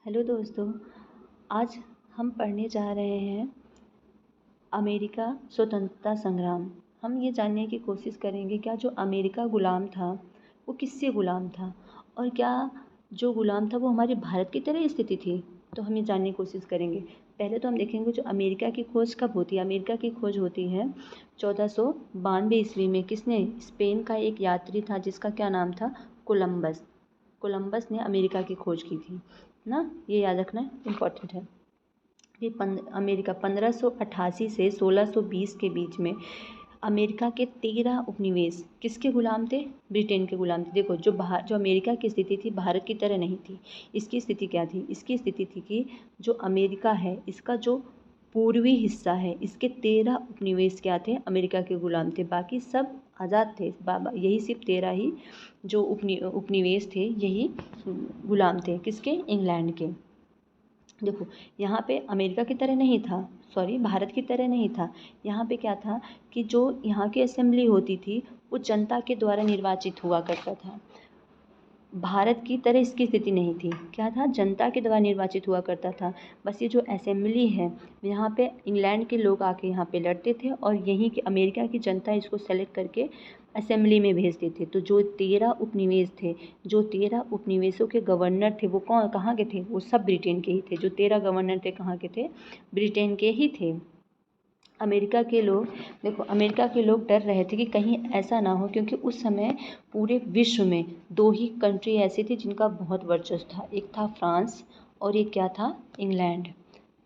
Hello दोस्तों, आज हम पढ़ने जा रहे हैं अमेरिका स्वतंत्रता संग्राम। हम ये जानने की कोशिश करेंगे क्या जो अमेरिका गुलाम था वो किससे गुलाम था, और क्या जो गुलाम था वो हमारे भारत की तरह स्थिति थी। तो हम ये जानने की कोशिश करेंगे। पहले तो हम देखेंगे जो अमेरिका की खोज कब होती है। अमेरिका की खोज होती है 1492 ईस्वी में। किसने? स्पेन का एक यात्री था जिसका क्या नाम था? कोलंबस। कोलंबस ने अमेरिका की खोज की थी ना, ये याद रखना इम्पोर्टेंट है। ये अमेरिका 1588 से 1620 के बीच में अमेरिका के 13 उपनिवेश किसके गुलाम थे? ब्रिटेन के गुलाम थे। देखो, जो अमेरिका की स्थिति थी भारत की तरह नहीं थी। इसकी स्थिति क्या थी? इसकी स्थिति थी कि जो अमेरिका है इसका जो पूर्वी हिस्सा है इसके 13 उपनिवेश क्या थे? अमेरिका के गुलाम थे। बाकी सब आज़ाद थे। यही सिर्फ 13 ही जो उपनिवेश थे यही गुलाम थे। किसके? इंग्लैंड के। देखो, यहाँ पे अमेरिका की तरह नहीं था, सॉरी भारत की तरह नहीं था। यहाँ पे क्या था कि जो यहाँ की असेंबली होती थी वो जनता के द्वारा निर्वाचित हुआ करता था। भारत की तरह इसकी स्थिति नहीं थी। क्या था? जनता के द्वारा निर्वाचित हुआ करता था। बस ये जो असेंबली है यहाँ पे इंग्लैंड के लोग आके यहाँ पे लड़ते थे और यहीं की अमेरिका की जनता इसको सेलेक्ट करके असेंबली में भेजते थे। तो जो 13 उपनिवेश थे, जो 13 उपनिवेशों के गवर्नर थे वो कहाँ के थे? वो सब ब्रिटेन के ही थे। जो 13 गवर्नर थे कहाँ के थे? ब्रिटेन के ही थे। अमेरिका के लोग, देखो अमेरिका के लोग डर रहे थे कि कहीं ऐसा ना हो, क्योंकि उस समय पूरे विश्व में 2 ही कंट्री ऐसी थी जिनका बहुत वर्चस्व था। एक था फ्रांस और एक क्या था? इंग्लैंड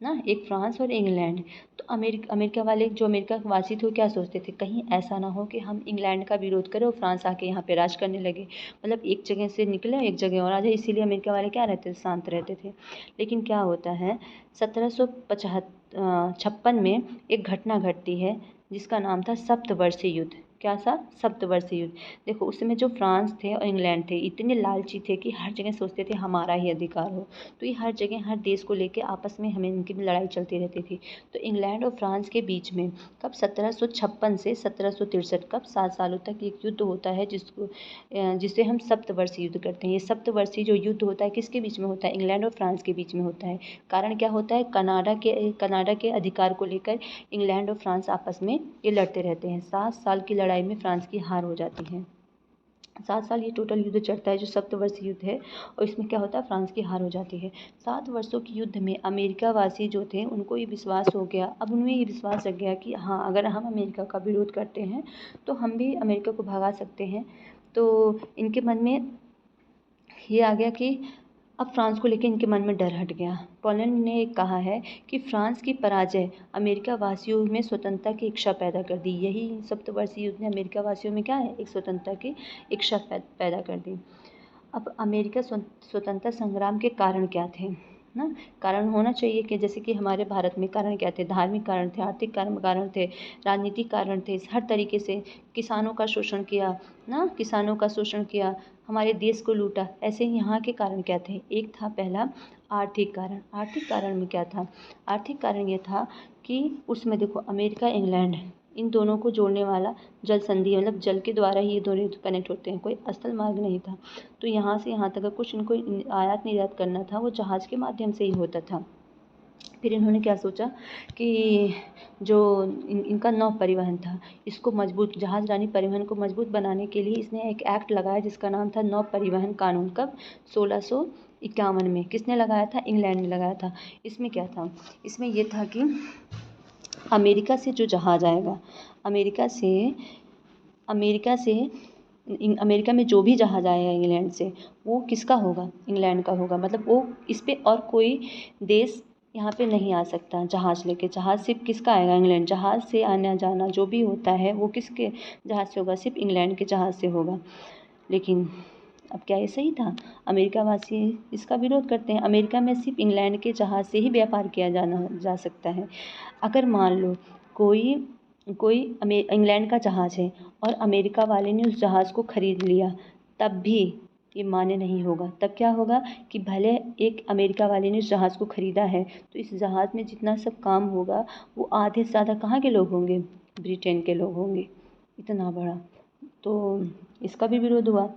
ना। एक फ्रांस और इंग्लैंड। तो अमेरिका वाले, जो अमेरिका के वासी थे, वो क्या सोचते थे कहीं ऐसा ना हो कि हम इंग्लैंड का विरोध करें और फ्रांस आके यहाँ पे राज करने लगे। मतलब एक जगह से निकले एक जगह और आ जाए। इसीलिए अमेरिका वाले क्या रहते थे? शांत रहते थे। लेकिन क्या होता है 1756 में एक घटना घटती है जिसका नाम था सप्तवर्षीय युद्ध। क्या सा? सप्तवर्षीय युद्ध। देखो उस समय जो फ्रांस थे और इंग्लैंड थे इतने लालची थे कि हर जगह सोचते थे हमारा ही अधिकार हो। तो ये हर जगह हर देश को लेके आपस में हमें इनकी लड़ाई चलती रहती थी। तो इंग्लैंड और फ्रांस के बीच में कब 1756 से 1763 कब 7 सालों तक एक युद्ध होता है जिसे हम सप्तवर्षीय युद्ध करते हैं। ये सप्तवर्षीय जो युद्ध होता है किसके बीच में होता है? इंग्लैंड और फ्रांस के बीच में होता है। कारण क्या होता है? कनाडा के अधिकार को लेकर इंग्लैंड और फ्रांस आपस में ये लड़ते रहते हैं। 7 साल की लड़ाई में फ्रांस की हार हो जाती है। 7 साल ये टोटल युद्ध चलता है जो सप्तवर्षीय युद्ध है, और इसमें क्या होता है? फ्रांस की हार हो जाती है। 7 वर्षों के युद्ध में अमेरिका वासी जो थे उनको ये विश्वास हो गया, अब उनमें ये विश्वास रख गया कि हाँ अगर हम अमेरिका का विरोध करते हैं तो हम भी अमेरिका को भगा सकते हैं। तो इनके मन में ये आ गया कि अब फ्रांस को लेकर इनके मन में डर हट गया। पोलैंड ने एक कहा है कि फ्रांस की पराजय अमेरिका वासियों में स्वतंत्रता की इच्छा पैदा कर दी। यही सप्तवर्षीय युद्ध ने अमेरिका वासियों में क्या है? एक स्वतंत्रता की इच्छा पैदा कर दी। अब अमेरिका स्वतंत्रता संग्राम के कारण क्या थे ना? कारण होना चाहिए कि जैसे कि हमारे भारत में कारण क्या थे? धार्मिक कारण थे, आर्थिक कारण थे, राजनीतिक कारण थे। हर तरीके से किसानों का शोषण किया ना, किसानों का शोषण किया, हमारे देश को लूटा। ऐसे ही यहाँ के कारण क्या थे? एक था पहला आर्थिक कारण। आर्थिक कारण में क्या था? आर्थिक कारण ये था कि उसमें देखो अमेरिका इंग्लैंड इन दोनों को जोड़ने वाला जल संधि, मतलब जल के द्वारा ही ये दोनों कनेक्ट होते हैं, कोई स्थल मार्ग नहीं था। तो यहाँ से यहाँ तक अगर कुछ इनको आयात निर्यात करना था वो जहाज़ के माध्यम से ही होता था। फिर इन्होंने क्या सोचा कि जो इनका नौ परिवहन था इसको मजबूत, जहाज़रानी परिवहन को मजबूत बनाने के लिए इसने एक एक्ट लगाया जिसका नाम था नौ परिवहन कानून। कब? 1651 में। किसने लगाया था? इंग्लैंड ने लगाया था। इसमें क्या था? इसमें यह था कि अमेरिका से जो जहाज़ आएगा, अमेरिका में जो भी जहाज़ आएगा इंग्लैंड से वो किसका होगा? इंग्लैंड का होगा। मतलब वो इस पे और कोई देश यहाँ पे नहीं आ सकता जहाज़ लेके। जहाज़ सिर्फ किसका आएगा? इंग्लैंड। जहाज़ से आना जाना जो भी होता है वो किसके जहाज़ से होगा? सिर्फ इंग्लैंड के जहाज़ से होगा। लेकिन अब क्या ये सही था? अमेरिका वासी इसका विरोध करते हैं। अमेरिका में सिर्फ इंग्लैंड के जहाज़ से ही व्यापार किया जा सकता है। अगर मान लो कोई इंग्लैंड का जहाज़ है और अमेरिका वाले ने उस जहाज़ को ख़रीद लिया, तब भी ये मान्य नहीं होगा। तब क्या होगा कि भले एक अमेरिका वाले ने उस जहाज़ को ख़रीदा है तो इस जहाज़ में जितना सब काम होगा वो आधे से ज़्यादा कहाँ के लोग होंगे? ब्रिटेन के लोग होंगे। इतना बड़ा, तो इसका भी विरोध हुआ।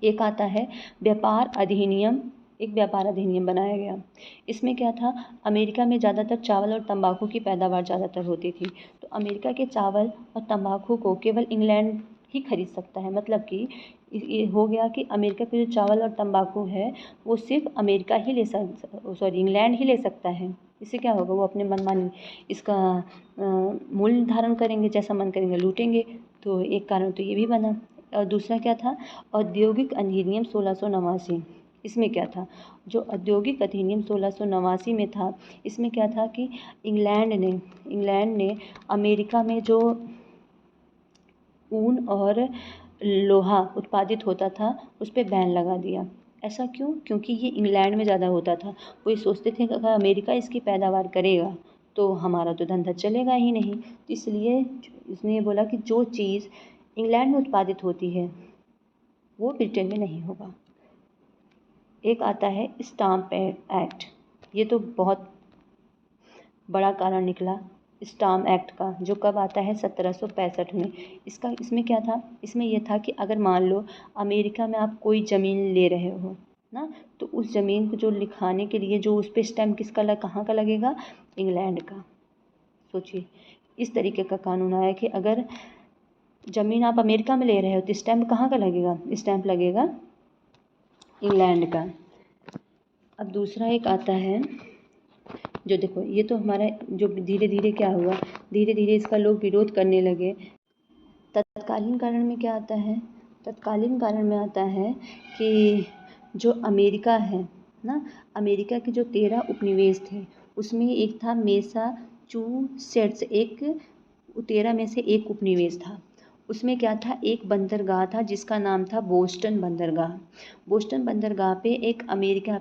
एक आता है व्यापार अधिनियम एक व्यापार अधिनियम बनाया गया। इसमें क्या था, अमेरिका में ज़्यादातर चावल और तंबाकू की पैदावार ज़्यादातर होती थी, तो अमेरिका के चावल और तंबाकू को केवल इंग्लैंड ही खरीद सकता है। मतलब कि ये हो गया कि अमेरिका के जो चावल और तंबाकू है वो सिर्फ अमेरिका ही इंग्लैंड ही ले सकता है। इससे क्या होगा, वो अपने मनमानी इसका मूल्य निर्धारण करेंगे, जैसा मन करेंगे लूटेंगे। तो एक कारण तो ये भी बना। और दूसरा क्या था, औद्योगिक अधिनियम 1689। इसमें क्या था, जो औद्योगिक अधिनियम 1689 में था, इसमें क्या था कि इंग्लैंड ने अमेरिका में जो ऊन और लोहा उत्पादित होता था उस पर बैन लगा दिया। ऐसा क्यों? क्योंकि ये इंग्लैंड में ज़्यादा होता था। वो ये सोचते थे कि अगर अमेरिका इसकी पैदावार करेगा तो हमारा तो धंधा चलेगा ही नहीं। तो इसलिए इसने ये बोला कि जो चीज़ इंग्लैंड में उत्पादित होती है वो ब्रिटेन में नहीं होगा। एक आता है स्टाम्प एक्ट। ये तो बहुत बड़ा कारण निकला स्टाम्प एक्ट का, जो कब आता है 1765 में। इसमें क्या था, इसमें यह था कि अगर मान लो अमेरिका में आप कोई ज़मीन ले रहे हो ना, तो उस ज़मीन को जो लिखाने के लिए जो उस पर स्टैम्प कहाँ का लगेगा, इंग्लैंड का। सोचिए, इस तरीके का कानून आया कि अगर ज़मीन आप अमेरिका में ले रहे हो तो स्टैम्प कहाँ का लगेगा, स्टैम्प लगेगा इंग्लैंड का। अब दूसरा एक आता है, जो देखो ये तो हमारा जो धीरे धीरे क्या हुआ, धीरे धीरे इसका लोग विरोध करने लगे। तत्कालीन कारण में क्या आता है, तत्कालीन कारण में आता है कि जो अमेरिका है ना, अमेरिका के जो 13 उपनिवेश थे उसमें एक था मैसाचुसेट्स, एक 13 में से एक उपनिवेश था। उसमें क्या था, एक बंदरगाह था जिसका नाम था बोस्टन बंदरगाह। बोस्टन बंदरगाह पे एक अमेरिका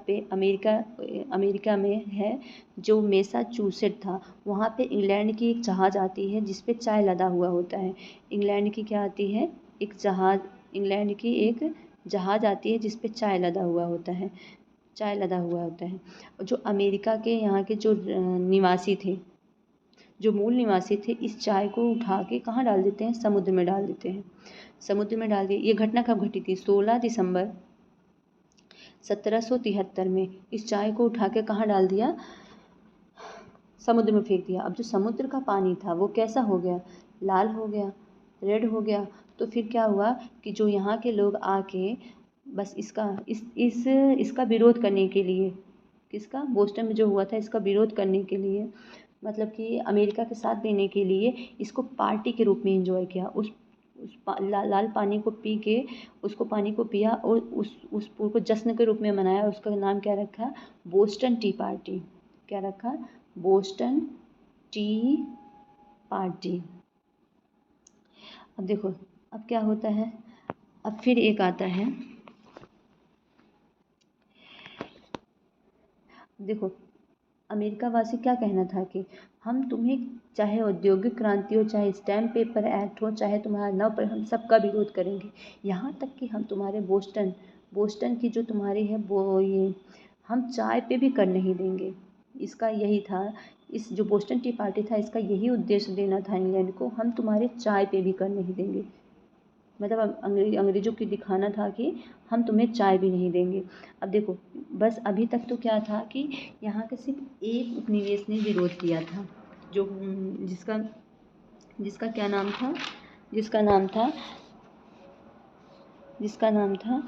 में है जो मैसाचुसेट था, वहाँ पे इंग्लैंड की एक जहाज़ आती है जिस पे चाय लदा हुआ होता है। इंग्लैंड की क्या आती है, इंग्लैंड की एक जहाज़ आती है जिस पे चाय लदा हुआ होता है। जो अमेरिका के यहाँ के जो निवासी थे, जो मूल निवासी थे, इस चाय को उठा के कहाँ डाल देते हैं, समुद्र में डाल देते हैं। समुद्र में डाल दी। ये घटना कब घटी थी, 16 दिसंबर 1773 में इस चाय को उठा के कहाँ डाल दिया, समुद्र में फेंक दिया। अब जो समुद्र का पानी था वो कैसा हो गया, लाल हो गया, रेड हो गया। तो फिर क्या हुआ कि जो यहाँ के लोग आके बस इसका विरोध करने के लिए, किसका, बोस्टन में जो हुआ था इसका विरोध करने के लिए, मतलब कि अमेरिका के साथ देने के लिए इसको पार्टी के रूप में एंजॉय किया। लाल पानी को पी के पानी को पिया और उस को जश्न के रूप में मनाया। उसका नाम क्या रखा, बोस्टन टी पार्टी। क्या रखा, बोस्टन टी पार्टी। अब देखो अब क्या होता है, अब फिर एक आता है, देखो अमेरिका वासी क्या कहना था कि हम तुम्हें, चाहे औद्योगिक क्रांति हो, चाहे स्टैम्प पेपर एक्ट हो, चाहे तुम्हारा नव पर, हम सबका विरोध करेंगे। यहाँ तक कि हम तुम्हारे बोस्टन की जो तुम्हारी है वो ये हम चाय पे भी कर नहीं देंगे। इसका यही था, इस जो बोस्टन टी पार्टी था इसका यही उद्देश्य देना था इंग्लैंड को, हम तुम्हारे चाय पे भी कर नहीं देंगे। मतलब अंग्रेज़ों की दिखाना था कि हम तुम्हें चाय भी नहीं देंगे। अब देखो बस अभी तक तो क्या था कि यहाँ के सिर्फ एक उपनिवेश ने विरोध किया था, जो जिसका क्या नाम था, जिसका नाम था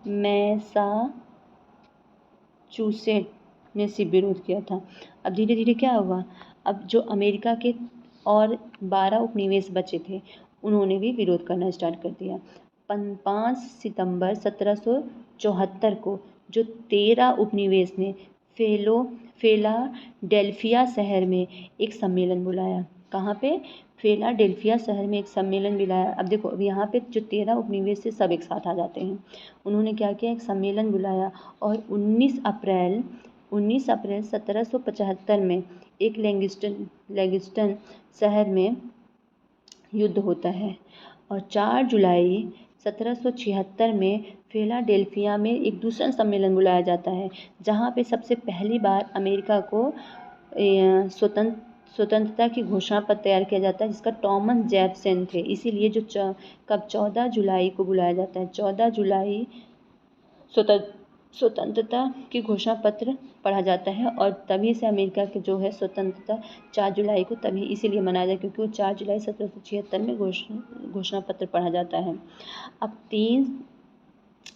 मैसाचुसेट ने सिर्फ विरोध किया था। अब धीरे धीरे क्या हुआ, अब जो अमेरिका के और 12 उपनिवेश बचे थे उन्होंने भी विरोध करना स्टार्ट कर दिया। 5 सितंबर 1774 को जो 13 उपनिवेश ने फिलाडेल्फिया शहर में एक सम्मेलन बुलाया। कहाँ पे, फिलाडेल्फिया शहर में एक सम्मेलन बुलाया। अब देखो अब यहाँ पे जो 13 उपनिवेश से सब एक साथ आ जाते हैं। उन्होंने क्या किया, एक सम्मेलन बुलाया और 19 अप्रैल 1775 में एक लैंगिस्टन शहर में युद्ध होता है और 4 जुलाई 1776 में फिलाडेल्फिया में एक दूसरा सम्मेलन बुलाया जाता है, जहाँ पे सबसे पहली बार अमेरिका को स्वतंत्रता की घोषणा पत्र तैयार किया जाता है, जिसका थॉमस जेफरसन थे। इसीलिए जो कब 14 जुलाई को बुलाया जाता है, 14 जुलाई स्वतंत्रता की घोषणा पत्र पढ़ा जाता है। और तभी से अमेरिका के जो है स्वतंत्रता 4 जुलाई को तभी इसीलिए मनाया जाए क्योंकि वो 4 जुलाई 1776 में घोषणा पत्र पढ़ा जाता है। अब 3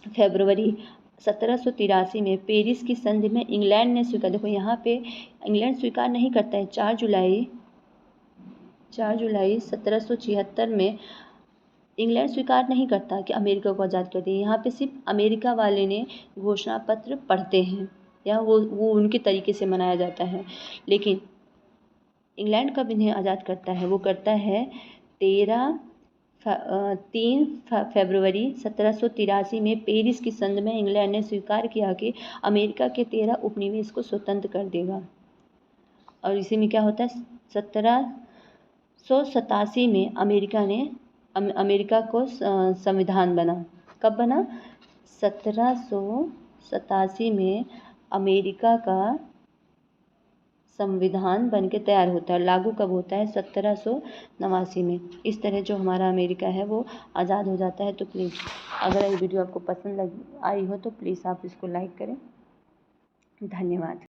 फरवरी 1783 में पेरिस की संधि में इंग्लैंड ने स्वीकार, देखो यहाँ पे इंग्लैंड स्वीकार नहीं करता है। 4 जुलाई 1776 में इंग्लैंड स्वीकार नहीं करता कि अमेरिका को आज़ाद कर दिया। यहाँ पे सिर्फ अमेरिका वाले ने घोषणा पत्र पढ़ते हैं या वो उनके तरीके से मनाया जाता है। लेकिन इंग्लैंड कब इन्हें आज़ाद करता है, वो करता है 3 फरवरी 1783 में पेरिस की संधि में इंग्लैंड ने स्वीकार किया कि अमेरिका के 13 उपनिवेश को स्वतंत्र कर देगा। और इसी में क्या होता है, 1787 में अमेरिका को संविधान बना। कब बना? 1787 में अमेरिका का संविधान बन के तैयार होता है। लागू कब होता है? 1789 में। इस तरह जो हमारा अमेरिका है वो आज़ाद हो जाता है। तो प्लीज़ अगर ये वीडियो आपको पसंद आई हो तो प्लीज़ आप इसको लाइक करें। धन्यवाद।